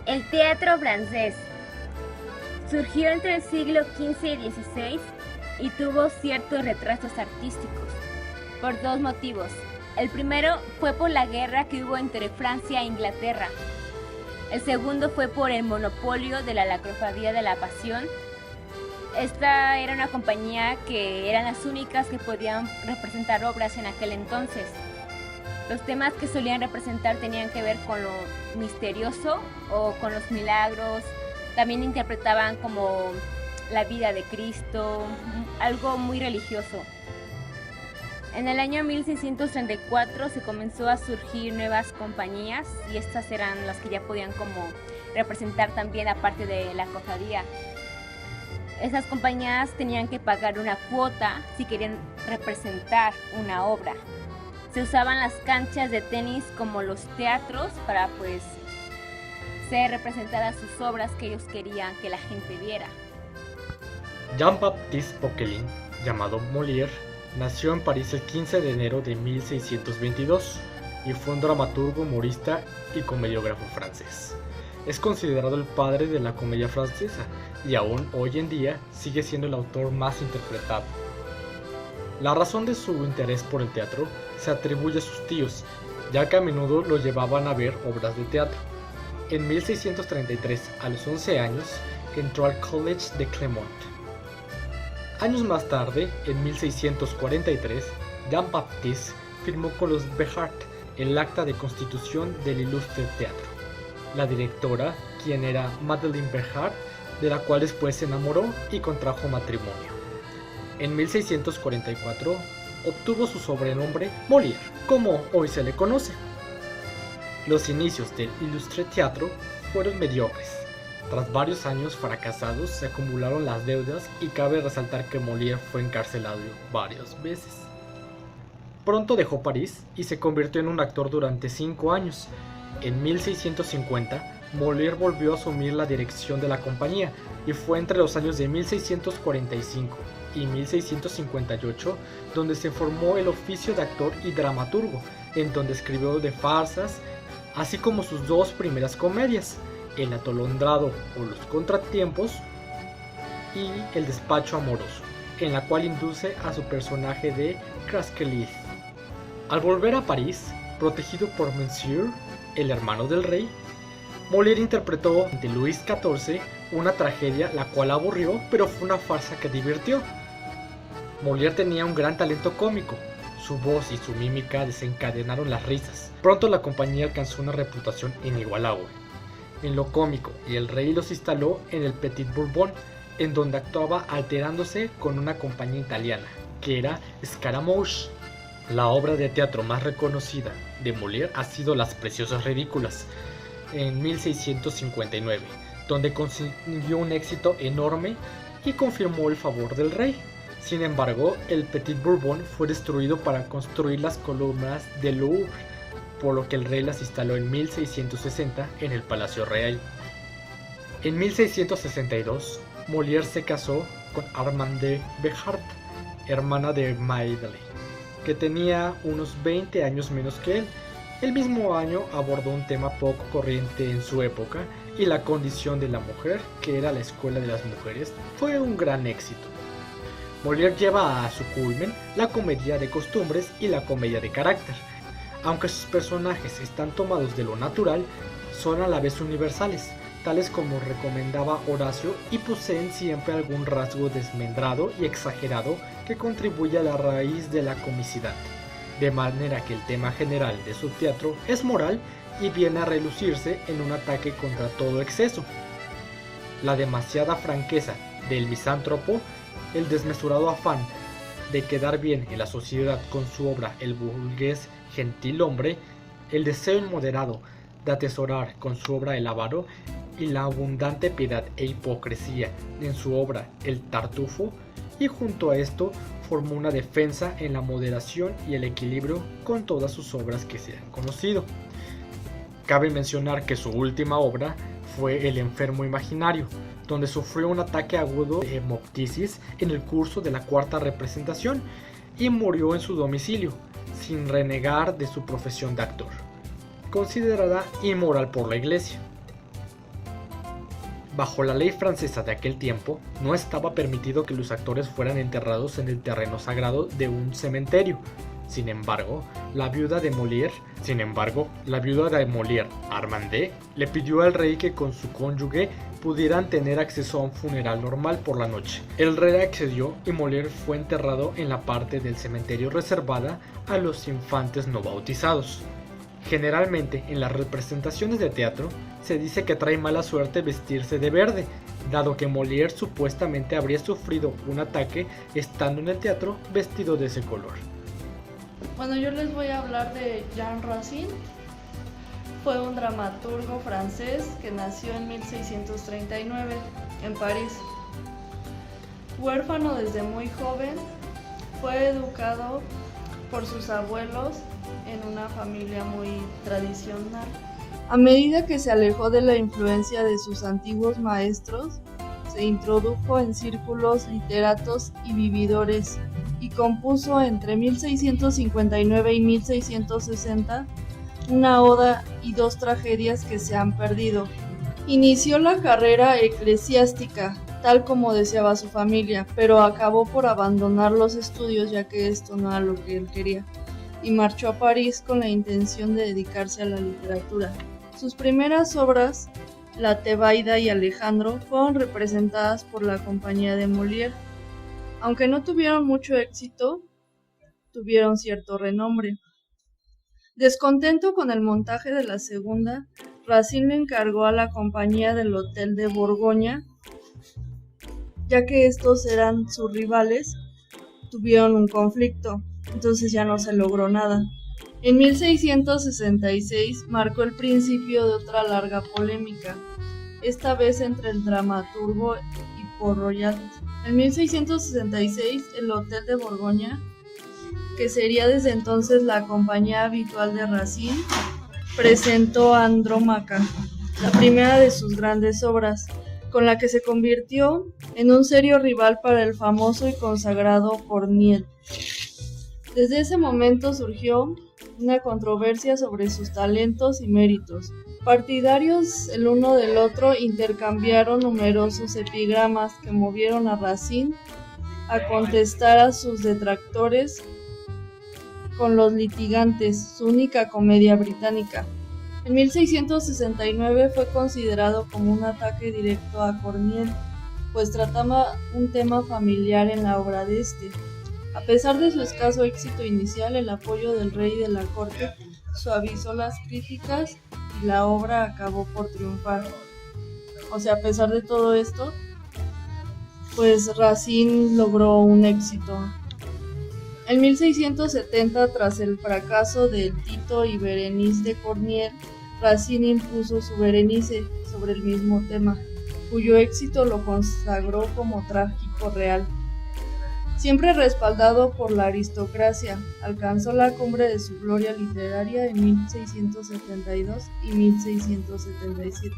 El teatro francés surgió entre el siglo XV y XVI y tuvo ciertos retrasos artísticos por dos motivos. El primero fue por la guerra que hubo entre Francia e Inglaterra. El segundo fue por el monopolio de la Cofradía de la Pasión. Esta era una compañía que eran las únicas que podían representar obras en aquel entonces. Los temas que solían representar tenían que ver con lo misterioso o con los milagros. También interpretaban como la vida de Cristo, algo muy religioso. En el año 1634 se comenzó a surgir nuevas compañías y estas eran las que ya podían como representar también aparte de la cofradía. Esas compañías tenían que pagar una cuota si querían representar una obra. Se usaban las canchas de tenis como los teatros para ser representadas sus obras que ellos querían que la gente viera. Jean-Baptiste Poquelin, llamado Molière, nació en París el 15 de enero de 1622 y fue un dramaturgo, humorista y comediógrafo francés. Es considerado el padre de la comedia francesa y aún hoy en día sigue siendo el autor más interpretado. La razón de su interés por el teatro se atribuye a sus tíos, ya que a menudo lo llevaban a ver obras de teatro. En 1633, a los 11 años, entró al College de Clermont. Años más tarde, en 1643, Jean-Baptiste firmó con los Béjart el acta de constitución del ilustre teatro. La directora, quien era Madeleine Béjart, de la cual después se enamoró y contrajo matrimonio. En 1644 obtuvo su sobrenombre Molière, como hoy se le conoce. Los inicios del ilustre teatro fueron mediocres. Tras varios años fracasados se acumularon las deudas y cabe resaltar que Molière fue encarcelado varias veces. Pronto dejó París y se convirtió en un actor durante 5 años. En 1650, Molière volvió a asumir la dirección de la compañía y fue entre los años de 1645 y 1658 donde se formó el oficio de actor y dramaturgo, en donde escribió de farsas, así como sus dos primeras comedias, El atolondrado o Los contratiempos y El despacho amoroso, en la cual induce a su personaje de Craquelin. Al volver a París, protegido por Monsieur, el hermano del rey, Molière interpretó ante Luis XIV una tragedia la cual aburrió, pero fue una farsa que divirtió. Molière tenía un gran talento cómico, su voz y su mímica desencadenaron las risas. Pronto la compañía alcanzó una reputación inigualable en lo cómico y el rey los instaló en el Petit Bourbon, en donde actuaba alterándose con una compañía italiana, que era Scaramouche. La obra de teatro más reconocida de Molière ha sido Las Preciosas Ridículas, en 1659, donde consiguió un éxito enorme y confirmó el favor del rey. Sin embargo, el Petit Bourbon fue destruido para construir las columnas del Louvre, por lo que el rey las instaló en 1660 en el Palacio Real. En 1662, Molière se casó con Armande Béjart, hermana de Madeleine, que tenía unos 20 años menos que él. El mismo año abordó un tema poco corriente en su época y la condición de la mujer, que era la escuela de las mujeres, fue un gran éxito. Molière lleva a su culmen la comedia de costumbres y la comedia de carácter. Aunque sus personajes están tomados de lo natural, son a la vez universales, tales como recomendaba Horacio, y poseen siempre algún rasgo desmembrado y exagerado que contribuye a la raíz de la comicidad. De manera que el tema general de su teatro es moral y viene a relucirse en un ataque contra todo exceso. La demasiada franqueza del misántropo, el desmesurado afán de quedar bien en la sociedad con su obra El burgués gentilhombre, el deseo inmoderado de atesorar con su obra El avaro y la abundante piedad e hipocresía en su obra El tartufo, y junto a esto formó una defensa en la moderación y el equilibrio con todas sus obras que se han conocido. Cabe mencionar que su última obra fue El enfermo imaginario, donde sufrió un ataque agudo de hemoptisis en el curso de la cuarta representación y murió en su domicilio, sin renegar de su profesión de actor, considerada inmoral por la Iglesia. Bajo la ley francesa de aquel tiempo, no estaba permitido que los actores fueran enterrados en el terreno sagrado de un cementerio. Sin embargo, la viuda de Molière, Armandé, le pidió al rey que con su cónyuge pudieran tener acceso a un funeral normal por la noche. El rey accedió y Molière fue enterrado en la parte del cementerio reservada a los infantes no bautizados. Generalmente, en las representaciones de teatro, se dice que trae mala suerte vestirse de verde, dado que Molière supuestamente habría sufrido un ataque estando en el teatro vestido de ese color. Bueno, yo les voy a hablar de Jean Racine. Fue un dramaturgo francés que nació en 1639 en París. Huérfano desde muy joven, fue educado por sus abuelos en una familia muy tradicional. A medida que se alejó de la influencia de sus antiguos maestros, se introdujo en círculos literatos y vividores y compuso entre 1659 y 1660 una oda y 2 tragedias que se han perdido. Inició la carrera eclesiástica, tal como deseaba su familia, pero acabó por abandonar los estudios ya que esto no era lo que él quería, y marchó a París con la intención de dedicarse a la literatura. Sus primeras obras, La Tebaida y Alejandro, fueron representadas por la compañía de Molière. Aunque no tuvieron mucho éxito, tuvieron cierto renombre. Descontento con el montaje de la segunda, Racine le encargó a la compañía del Hotel de Borgoña, ya que estos eran sus rivales, tuvieron un conflicto, entonces ya no se logró nada. En 1666 marcó el principio de otra larga polémica, esta vez entre el dramaturgo y Port-Royal. En 1666, el Hotel de Borgoña, que sería desde entonces la compañía habitual de Racine, presentó Andrómaca, la primera de sus grandes obras, con la que se convirtió en un serio rival para el famoso y consagrado Corneille. Desde ese momento surgió una controversia sobre sus talentos y méritos. Partidarios el uno del otro intercambiaron numerosos epigramas que movieron a Racine a contestar a sus detractores con Los Litigantes, su única comedia británica. En 1669 fue considerado como un ataque directo a Corneille, pues trataba un tema familiar en la obra de este. A pesar de su escaso éxito inicial, el apoyo del rey y de la corte suavizó las críticas y la obra acabó por triunfar. O sea, a pesar de todo esto, pues Racine logró un éxito. En 1670, tras el fracaso de Tito y Berenice de Corneille, Racine impuso su Berenice sobre el mismo tema, cuyo éxito lo consagró como trágico real. Siempre respaldado por la aristocracia, alcanzó la cumbre de su gloria literaria en 1672 y 1677.